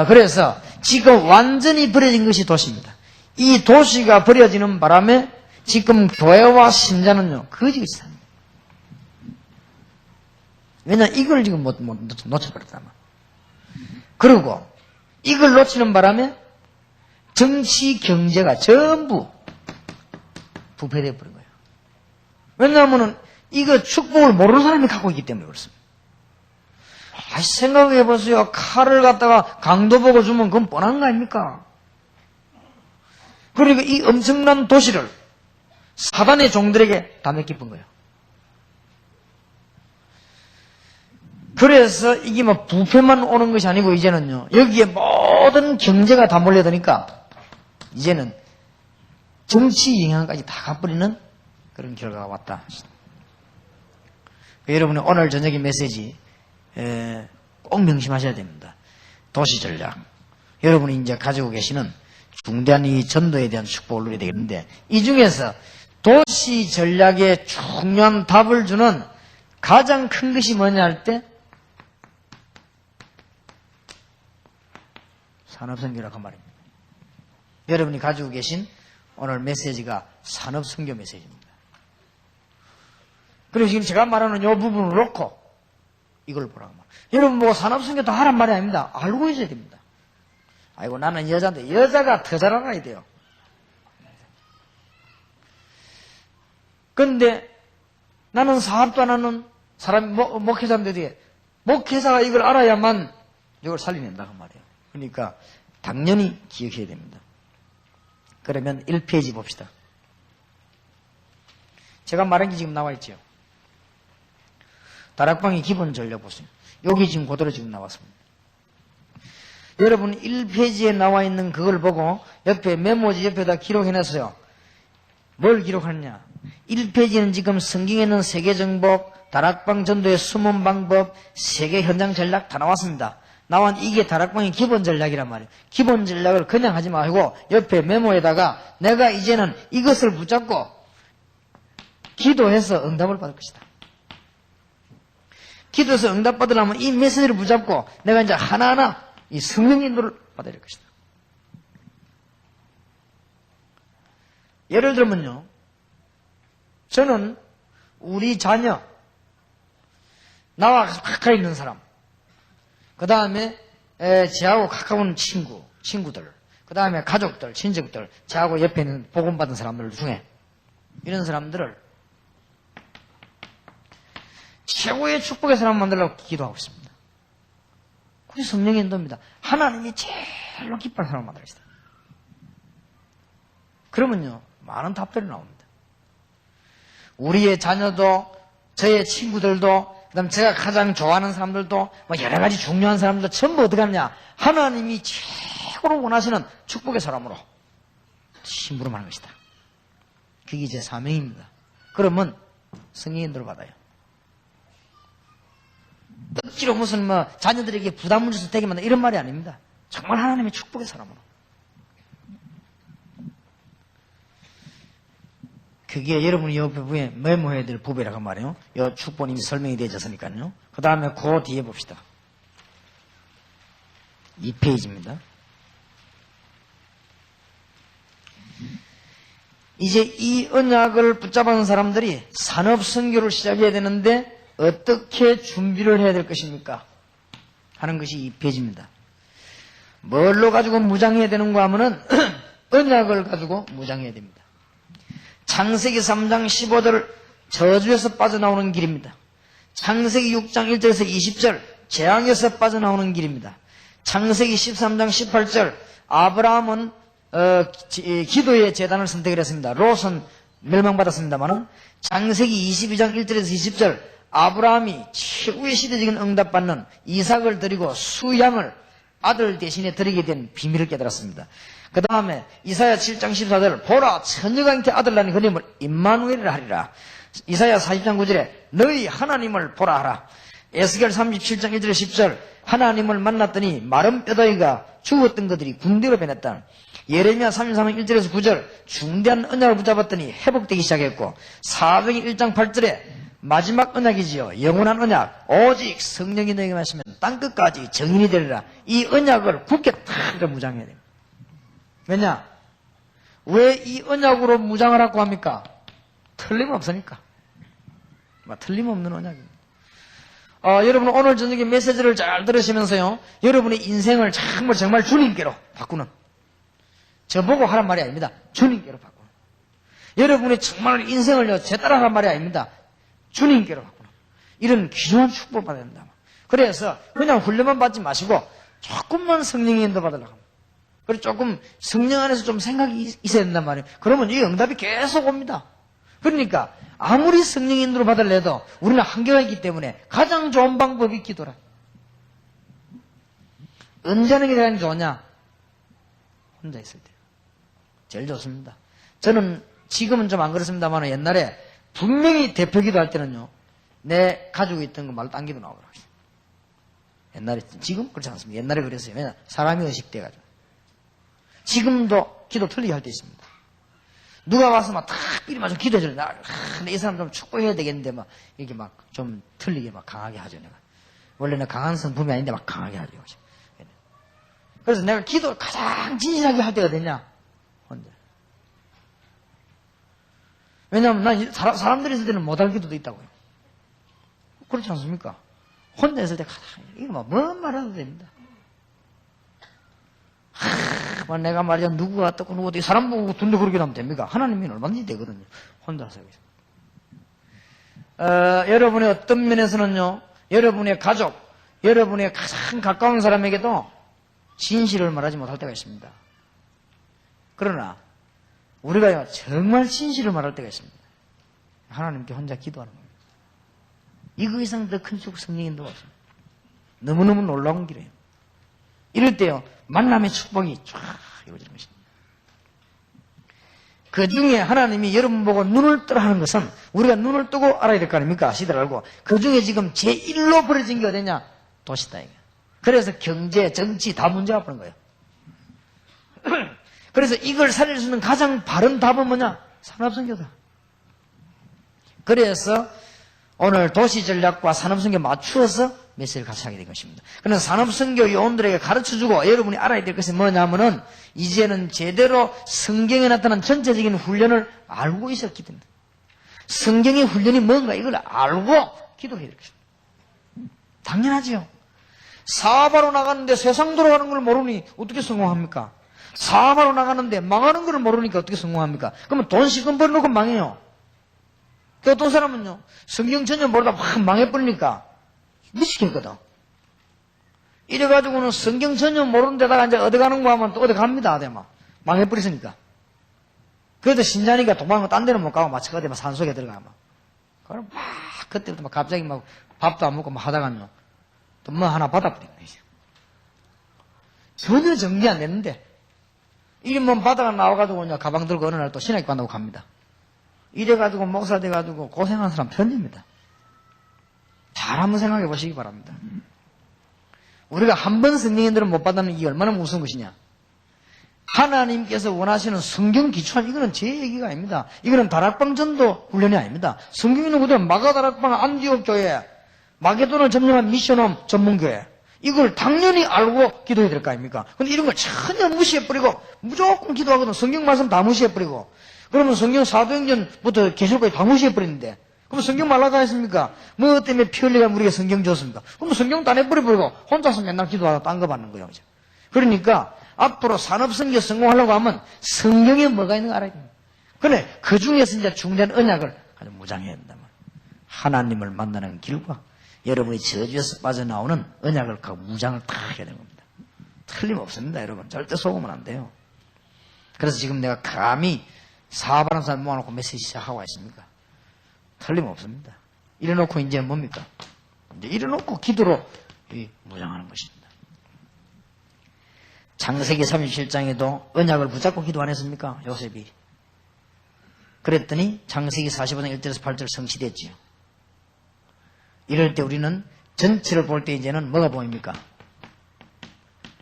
그래서 지금 완전히 버려진 것이 도시입니다. 이 도시가 버려지는 바람에 지금 교회와 신자는요 거지같이 삽니다. 왜냐하면 이걸 지금 못 놓쳐버렸단 말이에요. 그리고 이걸 놓치는 바람에 정치, 경제가 전부 부패되어 버린 거예요. 왜냐하면 이거 축복을 모르는 사람이 갖고 있기 때문에 그렇습니다. 생각해 보세요. 칼을 갖다가 강도 보고 주면 그건 뻔한 거 아닙니까? 그리고 이 엄청난 도시를 사단의 종들에게 다 맡기쁜 거예요. 그래서 이게 뭐 부패만 오는 것이 아니고 이제는요 여기에 모든 경제가 다 몰려드니까 이제는 정치 영향까지 다 가버리는 그런 결과가 왔다. 여러분의 오늘 저녁의 메시지 꼭 명심하셔야 됩니다. 도시 전략. 여러분이 이제 가지고 계시는 중대한 이 전도에 대한 축복을 누려야 되겠는데 이 중에서 도시 전략에 중요한 답을 주는 가장 큰 것이 뭐냐 할 때 산업선교라고 말입니다. 여러분이 가지고 계신 오늘 메시지가 산업선교 메시지입니다. 그래서 지금 제가 말하는 이 부분을 놓고 이걸 보라고 말합니다. 여러분 뭐 산업선교 다 하란 말이 아닙니다. 알고 있어야 됩니다. 아이고 나는 여자인데 여자가 더 잘 알아야 돼요. 그런데 나는 사업도 안 하는 사람이 목회자인데 목회자가 이걸 알아야만 이걸 살려낸다고 말이에요. 그러니까 당연히 기억해야 됩니다. 그러면 1페이지 봅시다. 제가 말한 게 지금 나와 있죠. 다락방의 기본 전략 보세요. 여기 지금 그대로 지금 나왔습니다. 여러분 1페이지에 나와 있는 그걸 보고 옆에 메모지 옆에다 기록해놨어요. 뭘 기록하느냐? 1페이지는 지금 성경에는 세계 정복, 다락방 전도의 숨은 방법, 세계 현장 전략 다 나왔습니다. 나온 이게 다락방의 기본 전략이란 말이에요. 기본 전략을 그냥 하지 말고 옆에 메모에다가 내가 이제는 이것을 붙잡고 기도해서 응답을 받을 것이다. 기도해서 응답 받으려면 이 메시지를 붙잡고 내가 이제 하나하나 이 성령 인도를 받아야 될 것이다. 예를 들면요. 저는 우리 자녀, 나와 가까이 있는 사람, 그 다음에 저하고 가까운 친구들, 그 다음에 가족들, 친척들, 저하고 옆에 있는 복음받은 사람들 중에 이런 사람들을 최고의 축복의 사람 만들려고 기도하고 있습니다. 그게 성령의 인도입니다. 하나님이 제일로 기뻐할 사람 만들어야 합니다. 그러면요 많은 답들이 나옵니다. 우리의 자녀도 저의 친구들도 그다음 제가 가장 좋아하는 사람들도 뭐 여러 가지 중요한 사람들도 전부 어떻게 하느냐 하나님이 최고로 원하시는 축복의 사람으로 심부름하는 것이다. 그게 제 사명입니다. 그러면 성령 인도를 받아요. 억지로 무슨 뭐 자녀들에게 부담을 줘서 되게 만다 이런 말이 아닙니다. 정말 하나님의 축복의 사람으로. 그게 여러분이 옆에 메모해야 될 부분이라고 말이에요. 이 축복은 이미 설명이 되어졌으니까요. 그 다음에 그 뒤에 봅시다. 2페이지입니다. 이제 이 언약을 붙잡은 사람들이 산업선교를 시작해야 되는데 어떻게 준비를 해야 될 것입니까? 하는 것이 2페이지입니다. 뭘로 가지고 무장해야 되는가 하면은 언약을 가지고 무장해야 됩니다. 창세기 3장 15절 저주에서 빠져나오는 길입니다. 창세기 6장 1절에서 20절 재앙에서 빠져나오는 길입니다. 창세기 13장 18절 아브라함은 기도의 제단을 선택을 했습니다. 롯은 멸망받았습니다만 창세기 22장 1절에서 20절 아브라함이 최고의 시대적인 응답받는 이삭을 드리고 수양을 아들 대신에 드리게 된 비밀을 깨달았습니다. 그 다음에 이사야 7장 14절 보라 처녀가 잉태 아들 낳으니 그 이름을 임마누엘이라 하리라. 이사야 40장 9절에 너희 하나님을 보라 하라. 에스겔 37장 1절에 10절 하나님을 만났더니 마른 뼈다귀가 죽었던 것들이 군대로 변했다. 예레미야 33장 1절에서 9절 중대한 언약을 붙잡았더니 회복되기 시작했고 사도행 1장 8절에 마지막 언약이지요. 영원한 언약 오직 성령이 너에게 마시면 땅끝까지 정인이 되리라. 이 언약을 굳게 탁 무장해야 됩니다. 왜냐? 왜 이 언약으로 무장을 하고 합니까? 틀림없으니까. 틀림없는 언약입니다. 여러분 오늘 저녁에 메시지를 잘 들으시면서요. 여러분의 인생을 정말 주님께로 바꾸는 저보고 하란 말이 아닙니다. 주님께로 바꾸는 여러분의 정말 인생을요 제 따라 하란 말이 아닙니다. 주님께로 바꾸는 이런 귀중한 축복을 받아야 된다. 그래서 그냥 훈련만 받지 마시고 조금만 성령의 인도 받으려고 합니다. 그리고 조금 성령 안에서 좀 생각이 있어야 된단 말이에요. 그러면 이 응답이 계속 옵니다. 그러니까 아무리 성령 인도를 받으려도 우리는 한계가 있기 때문에 가장 좋은 방법이 기도라. 언제 하는 게 가장 좋으냐? 혼자 있을 때. 제일 좋습니다. 저는 지금은 좀 안 그렇습니다만 옛날에 분명히 대표 기도할 때는요. 내 가지고 있던 거 말로 딴 기도 나오더라고요. 옛날에, 지금 그렇지 않습니다. 옛날에 그랬어요. 왜냐? 사람이 의식돼가지고. 지금도 기도 틀리게 할 때 있습니다. 누가 와서 막 탁 삐리 맞춰 기도해줘요. 근데 이 사람 좀 축복해야 되겠는데 막 이렇게 막 좀 틀리게 막 강하게 하죠. 내가. 원래는 강한 성품이 아닌데 막 강하게 하죠. 그래서 내가 기도를 가장 진실하게 할 때가 되냐? 혼자. 왜냐하면 난 사람들이 있을 때는 못할 기도도 있다고요. 그렇지 않습니까? 혼자 있을 때 가장 이거 막 뭔 말해도 됩니다. 내가 말이야 누구가 어떻고 누구 어떻게 사람 보고 돈도 그렇게 하면 됩니까? 하나님이 얼마든지 되거든요. 혼자서. 여러분의 어떤 면에서는요. 여러분의 가족, 여러분의 가장 가까운 사람에게도 진실을 말하지 못할 때가 있습니다. 그러나 우리가 정말 진실을 말할 때가 있습니다. 하나님께 혼자 기도하는 겁니다. 이거 이상 더 큰 축복 성령 인도가 없습니다. 너무너무 놀라운 길이에요. 이럴 때요. 만남의 축복이 쫙 이루어지는 것입니다. 그 중에 하나님이 여러분 보고 눈을 뜨라 하는 것은 우리가 눈을 뜨고 알아야 될 거 아닙니까? 시대를 알고. 그 중에 지금 제1로 벌어진 게 어디냐? 도시다. 이게. 그래서 경제, 정치 다 문제가 버린 거예요. 그래서 이걸 살릴 수 있는 가장 바른 답은 뭐냐? 산업선교다. 그래서 오늘 도시전략과 산업선교 맞추어서 메시지를 같이 하게 된 것입니다. 그래서 산업선교 요원들에게 가르쳐주고 여러분이 알아야 될 것이 뭐냐면은 이제는 제대로 성경에 나타난 전체적인 훈련을 알고 있었기 때문에 성경의 훈련이 뭔가 이걸 알고 기도해야 될 것입니다. 당연하지요. 사업하러 나가는데 세상 돌아가는 걸 모르니 어떻게 성공합니까? 사업하러 나가는데 망하는 걸 모르니까 어떻게 성공합니까? 그러면 돈 시금 벌어놓고 망해요. 그 어떤 사람은요, 성경 전혀 모르다 확 망해버리니까 미치겠거든. 이래가지고는 성경 전혀 모르는 데다가 이제 어디 가는 거 하면 또 어디 갑니다. 어디 막 망해버리니까. 그래도 신자니까 도망을 딴 데는 못 가고 마치 어디 막 산속에 들어가 막. 그럼 막 그때부터 막 갑자기 막 밥도 안 먹고 막 하다가요. 또 뭐 하나 받아버린 거예요. 전혀 정리 안 됐는데 이게 뭐 바다가 나와가지고 그냥 가방 들고 어느 날 또 신학교 간다고 갑니다. 이래가지고 목사 돼가지고 고생한 사람 편입니다. 잘 한번 생각해 보시기 바랍니다. 우리가 한 번 성령인들은 못 받는 이게 얼마나 무서운 것이냐. 하나님께서 원하시는 성경 기초한 이거는 제 얘기가 아닙니다. 이거는 다락방 전도 훈련이 아닙니다. 성경 있는 곳은 마가다락방 안디옥 교회, 마게도를 점령한 미션홈 전문교회. 이걸 당연히 알고 기도해야 될 거 아닙니까? 근데 이런 걸 전혀 무시해버리고 무조건 기도하거든. 성경 말씀 다 무시해버리고 그러면 성경 사도행전부터 계시록까지 다 무시해버리는데 그럼 성경 말라고 했습니까? 뭐 때문에 피 흘리가 우리가 성경 줬습니까? 그럼 성경 다 내버려버리고 혼자서 맨날 기도하다 딴 거 받는 거예요. 그러니까 앞으로 산업선교 성공하려고 하면 성경에 뭐가 있는 거 알아야 됩니다. 그래, 그 중에서 이제 중대한 언약을 아주 무장해야 된다. 하나님을 만나는 길과 여러분이 저주에서 빠져나오는 언약을 그 무장을 다 해야 되는 겁니다. 틀림없습니다, 여러분. 절대 속으면 안 돼요. 그래서 지금 내가 감히 사바람 사람 모아놓고 메시지 시작하고 있습니까? 틀림없습니다. 이래놓고 이제 뭡니까? 이제 이래놓고 기도로 무장하는 것입니다. 창세기 37장에도 언약을 붙잡고 기도 안 했습니까? 요셉이. 그랬더니 창세기 45장 1절에서 8절 성취됐지요. 이럴 때 우리는 전체를 볼 때 이제는 뭐가 보입니까?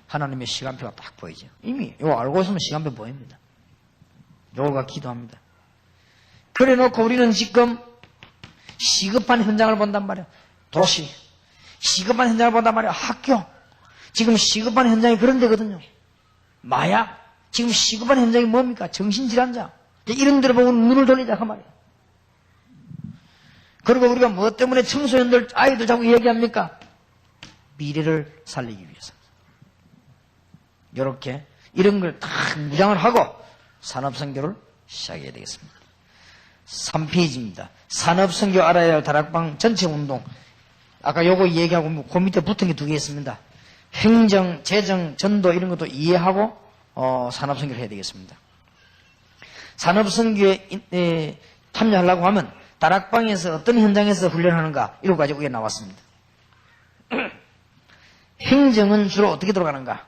하나님의 시간표가 딱 보이죠. 이미 이거 알고 있으면 시간표 보입니다. 요가 기도합니다. 그래 놓고 우리는 지금 시급한 현장을 본단 말이야. 도시. 시급한 현장을 본단 말이야. 학교. 지금 시급한 현장이 그런 데거든요. 마약. 지금 시급한 현장이 뭡니까? 정신질환자. 이런 데를 보고 눈을 돌리자 그 말이야. 그리고 우리가 뭐 때문에 청소년들, 아이들 자꾸 얘기합니까? 미래를 살리기 위해서. 이렇게 이런 걸 다 무장을 하고 산업선교를 시작해야 되겠습니다. 3페이지입니다. 산업선교 알아야 할 다락방 전체 운동. 아까 요거 얘기하고 그 밑에 붙은 게 두 개 있습니다. 행정, 재정, 전도 이런 것도 이해하고 산업선교를 해야 되겠습니다. 산업선교에 참여하려고 하면 다락방에서 어떤 현장에서 훈련하는가 이런 가지고 여기 나왔습니다. 행정은 주로 어떻게 들어가는가?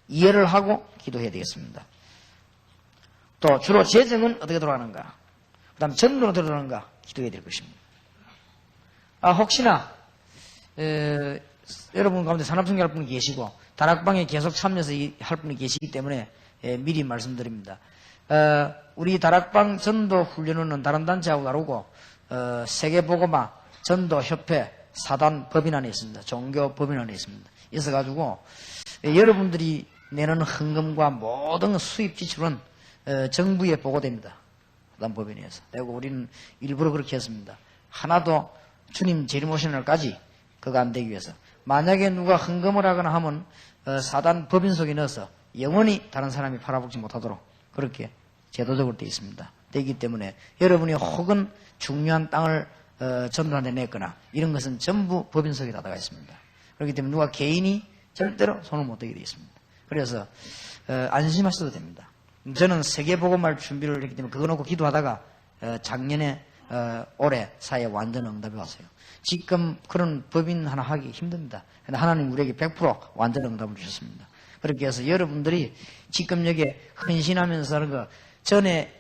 이해를 하고 기도해야 되겠습니다. 또 주로 재정은 어떻게 들어가는가? 그 다음 전도는 어떻게 들어가는가? 기도해야 될 것입니다. 혹시나 여러분 가운데 산업선교할 분이 계시고 다락방에 계속 참여해서 할 분이 계시기 때문에 미리 말씀드립니다. 우리 다락방 전도 훈련은 다른 단체하고 다르고 세계보고마 전도협회 사단 법인 안에 있습니다. 종교 법인 안에 있습니다. 있어가지고 여러분들이 내는 헌금과 모든 수입 지출은 정부에 보고됩니다. 사단 법인에서. 그리고 우리는 일부러 그렇게 했습니다. 하나도 주님 재림오시는 날까지 그거 안 되기 위해서. 만약에 누가 헌금을 하거나 하면 사단 법인 속에 넣어서 영원히 다른 사람이 팔아먹지 못하도록 그렇게 제도적으로 되어 있습니다. 되기 때문에 여러분이 혹은 중요한 땅을 전도하는 데 냈거나 이런 것은 전부 법인 속에 다 들어가 있습니다. 그렇기 때문에 누가 개인이 절대로 손을 못 대게 되어 있습니다. 그래서 안심하셔도 됩니다. 저는 세계보고말 준비를 했기 때문에 그거 놓고 기도하다가 작년에 올해 사이에 완전 응답이 왔어요. 지금 그런 법인 하나 하기 힘듭니다. 그런데 하나님 우리에게 100% 완전 응답을 주셨습니다. 그렇게 해서 여러분들이 지금 여기에 헌신하면서 하는 거 전에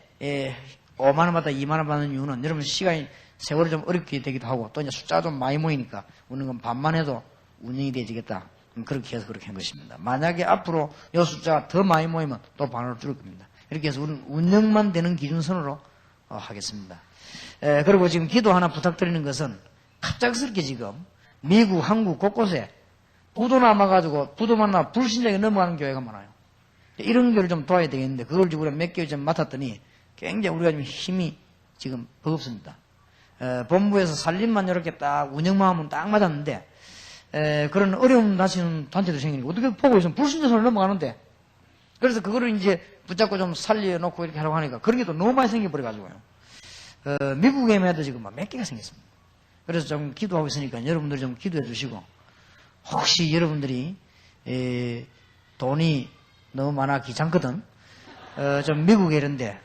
5만 원마다 2만 원 받는 이유는 여러분 시간이 세월이 좀 어렵게 되기도 하고 또 이제 숫자가 좀 많이 모이니까 우리는 건 반만 해도 운영이 되지겠다. 그렇게 해서 그렇게 한 것입니다. 만약에 앞으로 이 숫자가 더 많이 모이면 또 반으로 줄을 겁니다. 이렇게 해서 우리는 운영만 되는 기준선으로 하겠습니다. 그리고 지금 기도 하나 부탁드리는 것은 갑작스럽게 지금 미국, 한국 곳곳에 부도 남아가지고 부도만 나 불신자에 넘어가는 교회가 많아요. 이런 교회를 좀 도와야 되겠는데 그걸 지금 우리가 몇 개월 전 맡았더니 굉장히 우리가 좀 힘이 지금 버겁습니다. 본부에서 살림만 이렇게 딱 운영만 하면 딱 맞았는데 그런 어려움 다시는 단체도 생기니까 어떻게 보고 있으면 불신자 손을 넘어가는데 그래서 그거를 이제 붙잡고 좀 살려놓고 이렇게 하려고 하니까 그런 게 또 너무 많이 생겨버려가지고요. 미국에만 해도 지금 몇 개가 생겼습니다. 그래서 좀 기도하고 있으니까 여러분들이 좀 기도해 주시고 혹시 여러분들이 돈이 너무 많아 귀찮거든 좀 미국에 이런데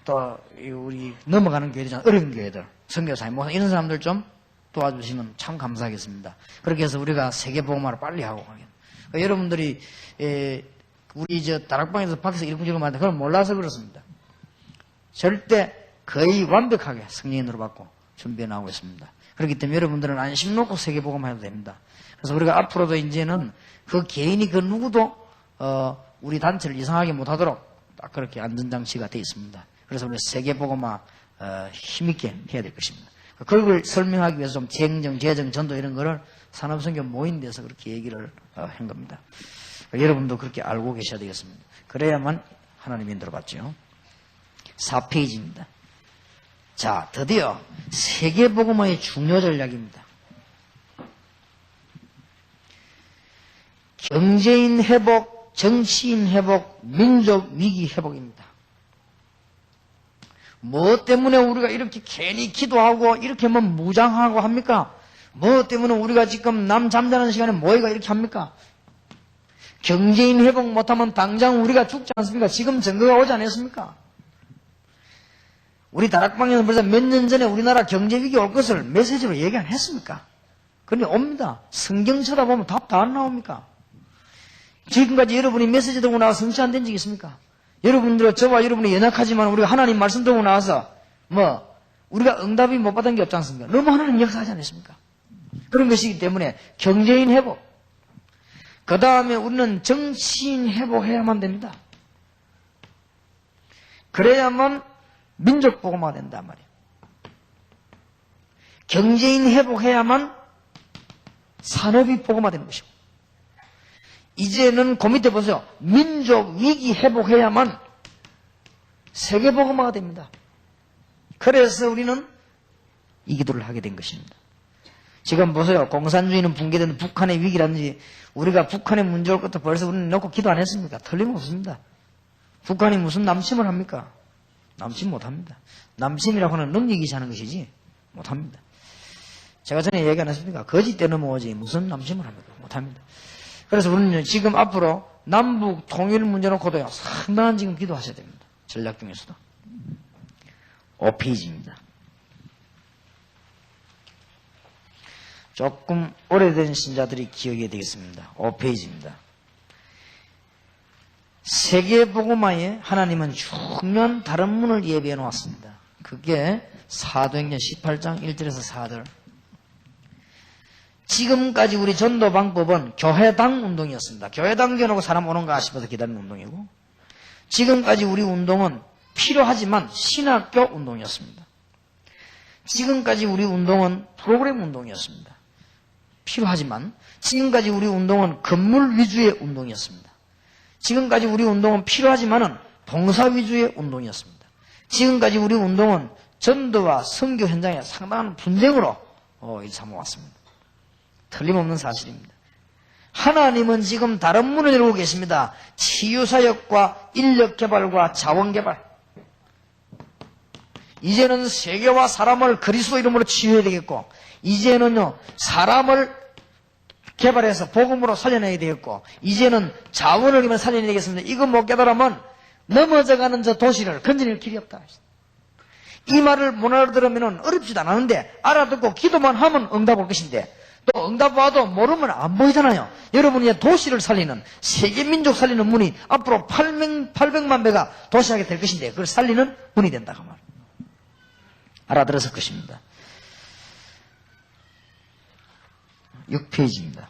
또 우리 넘어가는 교회들 어려운 교회들 선교사님 뭐 이런 사람들 좀 도와주시면 참 감사하겠습니다. 그렇게 해서 우리가 세계복음화를 빨리 하고 가겠습니다. 그러니까 여러분들이 우리 저 다락방에서 밖에서 일꾼질을 하는데 그걸 몰라서 그렇습니다. 절대 거의 완벽하게 성령으로 받고 준비해 나오고 있습니다. 그렇기 때문에 여러분들은 안심 놓고 세계복음화 해도 됩니다. 그래서 우리가 앞으로도 이제는 그 개인이 그 누구도 우리 단체를 이상하게 못하도록 딱 그렇게 안전장치가 되어 있습니다. 그래서 우리 세계복음화 힘있게 해야 될 것입니다. 그걸 설명하기 위해서 좀 재정, 전도 이런 거를 산업선교 모인 데서 그렇게 얘기를 한 겁니다. 여러분도 그렇게 알고 계셔야 되겠습니다. 그래야만 하나님 인도를 받죠. 4페이지입니다. 자, 드디어 세계복음화의 중요 전략입니다. 경제인 회복, 정치인 회복, 민족 위기 회복입니다. 뭐 때문에 우리가 이렇게 괜히 기도하고 이렇게 뭐 무장하고 합니까? 뭐 때문에 우리가 지금 남 잠자는 시간에 뭐가 이렇게 합니까? 경제인 회복 못하면 당장 우리가 죽지 않습니까? 지금 증거가 오지 않았습니까? 우리 다락방에서 벌써 몇 년 전에 우리나라 경제위기 올 것을 메시지로 얘기 안 했습니까? 그런데 옵니다. 성경 쳐다보면 답 다 안 나옵니까? 지금까지 여러분이 메시지 듣고 나와서 성취 안 된 적이 있습니까? 여러분들, 저와 여러분이 연약하지만 우리가 하나님 말씀 듣고 나와서 우리가 응답이 못 받은 게 없지 않습니까? 너무 하나님 역사하지 않았습니까? 그런 것이기 때문에 경제인 회복, 그 다음에 우리는 정치인 회복해야만 됩니다. 그래야만 민족 복음화가 된단 말이에요. 경제인 회복해야만 산업이 복음화되는 것이고, 이제는 그 밑에 보세요. 민족 위기 회복해야만 세계 복음화가 됩니다. 그래서 우리는 이 기도를 하게 된 것입니다. 지금 보세요. 공산주의는 붕괴되는 북한의 위기라든지 우리가 북한의 문제 올 것도 벌써 우리는 놓고 기도 안 했습니까? 틀림없습니다. 북한이 무슨 남침을 합니까? 남침 못합니다. 남침이라고 하는 능력이 하는 것이지 못합니다. 제가 전에 얘기 안 했습니까? 거짓 때 넘어오지 무슨 남침을 합니까? 못합니다. 그래서 우리는 지금 앞으로 남북 통일 문제 놓고도요, 상당한 지금 기도하셔야 됩니다. 전략 중에서도. 5페이지입니다. 조금 오래된 신자들이 기억해야 되겠습니다. 5페이지입니다. 세계복음화에 하나님은 중요한 다른 문을 예비해 놓았습니다. 그게 사도행전 18장 1절에서 4절. 지금까지 우리 전도 방법은 교회당 운동이었습니다. 교회당 겨놓고 사람 오는가 싶어서 기다리는 운동이고, 지금까지 우리 운동은 필요하지만 신학교 운동이었습니다. 지금까지 우리 운동은 프로그램 운동이었습니다. 필요하지만 지금까지 우리 운동은 건물 위주의 운동이었습니다. 지금까지 우리 운동은 필요하지만은 봉사 위주의 운동이었습니다. 지금까지 우리 운동은 전도와 선교 현장에 상당한 분쟁으로 삼아왔습니다. 틀림없는 사실입니다. 하나님은 지금 다른 문을 열고 계십니다. 치유사역과 인력개발과 자원개발. 이제는 세계와 사람을 그리스도 이름으로 치유해야 되겠고, 이제는요 사람을 개발해서 복음으로 살려내야 되겠고, 이제는 자원을 살려내야 되겠습니다. 이거 못 깨달으면 넘어져가는 저 도시를 건져낼 길이 없다. 이 말을 못 알아들으면 어렵지도 않았는데, 알아듣고 기도만 하면 응답 올 것인데, 또 응답 와도 모르면 안 보이잖아요. 여러분이 도시를 살리는, 세계 민족 살리는 문이 앞으로 800만 배가 도시하게 될 것인데, 그걸 살리는 문이 된다고 말이에요. 알아들었을 것입니다. 6페이지입니다.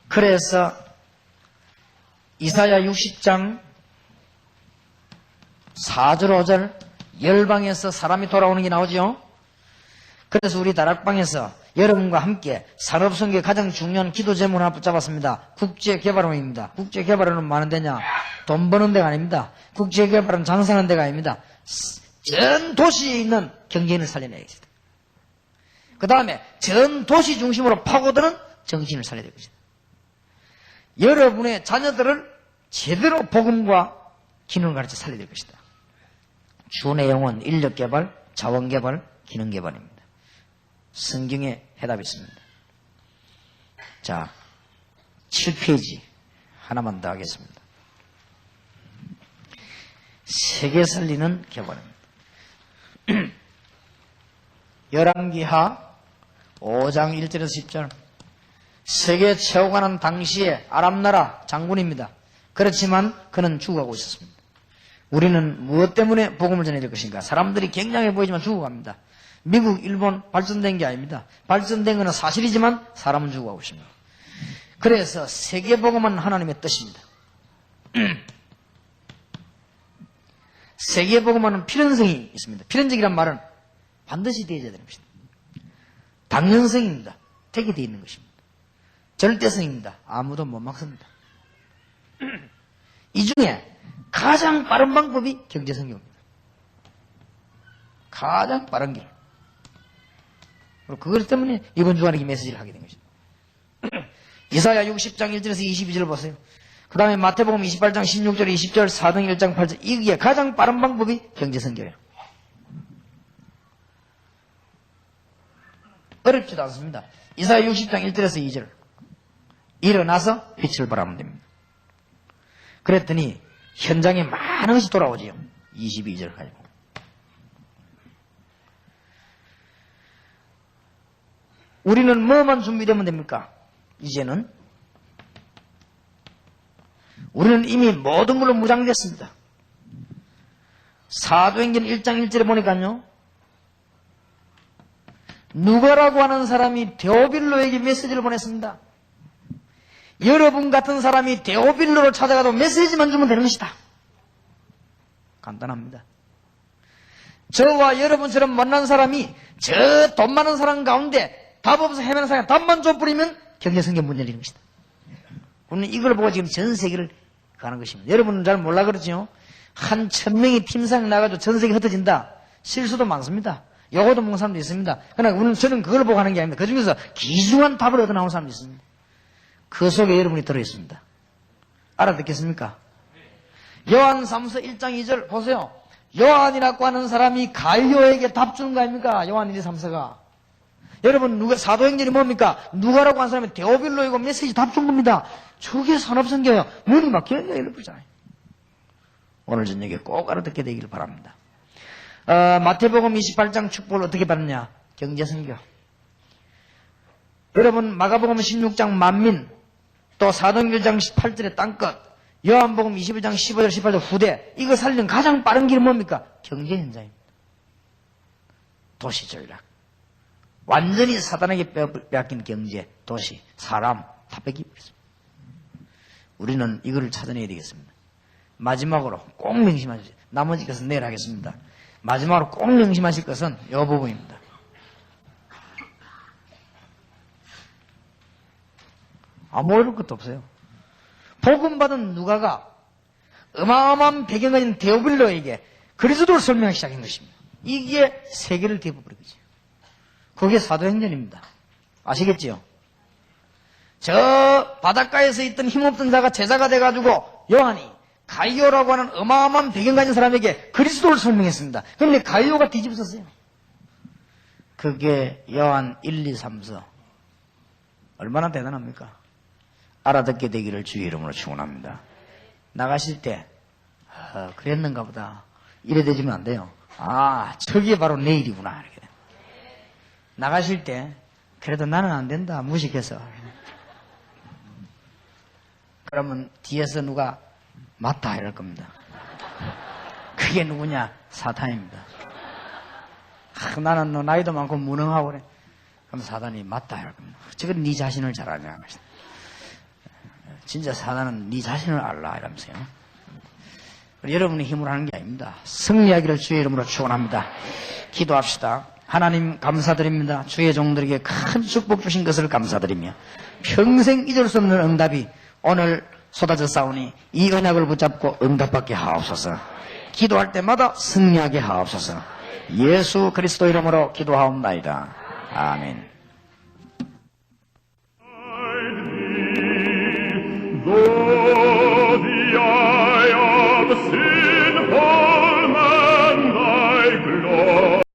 그래서 이사야 60장 4절 5절 열방에서 사람이 돌아오는 게 나오죠. 그래서 우리 다락방에서 여러분과 함께 산업선교의 가장 중요한 기도 제목을 하나 붙잡았습니다. 국제개발원입니다. 국제개발원은 뭐 하는 데냐? 돈 버는 데가 아닙니다. 국제개발은 장사하는 데가 아닙니다. 전 도시에 있는 경제인을 살려내야겠다. 그 다음에 전 도시 중심으로 파고드는 정신을 살려야 될 것이다. 여러분의 자녀들을 제대로 복음과 기능을 가르쳐 살려야 될 것이다. 주 내용은 인력개발, 자원개발, 기능개발입니다. 성경에 해답이 있습니다. 자, 7페이지 하나만 더 하겠습니다. 세계 살리는 개발입니다. 열왕기하 5장 1절에서 10절. 세계 최고가는 당시의 아랍나라 장군입니다. 그렇지만 그는 죽어가고 있었습니다. 우리는 무엇 때문에 복음을 전해야 될 것인가? 사람들이 굉장해 보이지만 죽어갑니다. 미국, 일본 발전된 게 아닙니다. 발전된 것은 사실이지만 사람은 죽어가고 있습니다. 그래서 세계복음은 하나님의 뜻입니다. 세계복음은 필연성이 있습니다. 필연적이란 말은 반드시 되어야 되는 것입니다. 당연성입니다. 되게 되어 있는 것입니다. 절대성입니다. 아무도 못 막습니다. 이 중에 가장 빠른 방법이 경제성교입니다. 가장 빠른 길. 그것 때문에 이번 주간에 이 메시지를 하게 된 것입니다. 이사야 60장 1절에서 22절 보세요. 그 다음에 마태복음 28장 16절 20절 4등 1장 8절. 이게 가장 빠른 방법이 경제선교예요. 어렵지도 않습니다. 이사야 60장 1절에서 2절. 일어나서 빛을 발하면 됩니다. 그랬더니 현장에 많은 것이 돌아오지요. 22절 가지고. 우리는 뭐만 준비되면 됩니까? 이제는 우리는 이미 모든 걸로 무장됐습니다. 사도행전 1장 1절에 보니까요, 누가라고 하는 사람이 데오빌로에게 메시지를 보냈습니다. 여러분 같은 사람이 데오빌로를 찾아가도 메시지만 주면 되는 것이다. 간단합니다. 저와 여러분처럼 만난 사람이 저 돈 많은 사람 가운데 답 없어 헤매는 사람이 답만 줘버리면 경제선교 문 열리는 것이다. 우리는 이걸 보고 지금 전 세계를 가는 것입니다. 여러분은 잘 몰라 그러죠? 한 1000명이 팀상 나가도 전 세계 흩어진다. 실수도 많습니다. 요거도 먹는 사람도 있습니다. 그러나 우리는 저는 그걸 보고 하는 게 아닙니다. 그 중에서 귀중한 답을 얻어 나온 사람도 있습니다. 그 속에 여러분이 들어있습니다. 알아듣겠습니까? 요한 3서 1장 2절 보세요. 요한이라고 하는 사람이 갈료에게 답 주는 거 아닙니까? 요한 1, 2, 3서가. 여러분, 누가, 사도행전이 뭡니까? 누가라고 하는 사람이 데오빌로이고 메시지 답 준 겁니다. 저게 산업선교예요. 문이 막혀야 이러잖아요. 오늘 저녁에 꼭 알아듣게 되기를 바랍니다. 마태복음 28장 축복을 어떻게 받느냐? 경제선교. 여러분, 마가복음 16장 만민, 또 사도행전 1장 18절의 땅끝, 요한복음 21장 15절 18절 후대, 이거 살리는 가장 빠른 길은 뭡니까? 경제 현장입니다. 도시 전략. 완전히 사단에게 빼앗긴 경제, 도시, 사람 다 뺏기버렸습니다. 우리는 이거를 찾아내야 되겠습니다. 마지막으로 꼭 명심하십시오. 나머지 것은 내일 하겠습니다. 마지막으로 꼭 명심하실 것은 이 부분입니다. 아무 어려울 것도 없어요. 복음받은 누가가 어마어마한 배경 가진 데오빌로에게 그리스도를 설명하기 시작한 것입니다. 이게 세계를 뒤엎어버린 거죠. 그게 사도행전입니다. 아시겠지요? 저 바닷가에서 있던 힘없던 자가 제자가 돼가지고 요한이 가이오라고 하는 어마어마한 배경 가진 사람에게 그리스도를 설명했습니다. 그런데 가이오가 뒤집어졌어요. 그게 요한 1, 2, 3서. 얼마나 대단합니까? 알아듣게 되기를 주의 이름으로 축원합니다. 나가실 때 그랬는가 보다. 이래 되지면 안 돼요. 아, 저게 바로 내일이구나. 이렇게. 나가실 때 그래도 나는 안 된다. 무식해서. 그러면 뒤에서 누가 맞다 이럴 겁니다. 그게 누구냐? 사탄입니다. 나는 너 나이도 많고 무능하고 그래. 그럼 사단이 맞다 이럴 겁니다. 저건 네 자신을 잘 아냐. 진짜 사단은 네 자신을 알라 이러면서요. 여러분의 힘으로 하는 게 아닙니다. 승리하기를 주의 이름으로 축원합니다. 기도합시다. 하나님 감사드립니다. 주의 종들에게 큰 축복 주신 것을 감사드리며 평생 잊을 수 없는 응답이 오늘 쏟아져 싸우니 이 언약을 붙잡고 응답받게 하옵소서. 기도할 때마다 승리하게 하옵소서. 예수 그리스도 이름으로 기도하옵나이다. 아멘.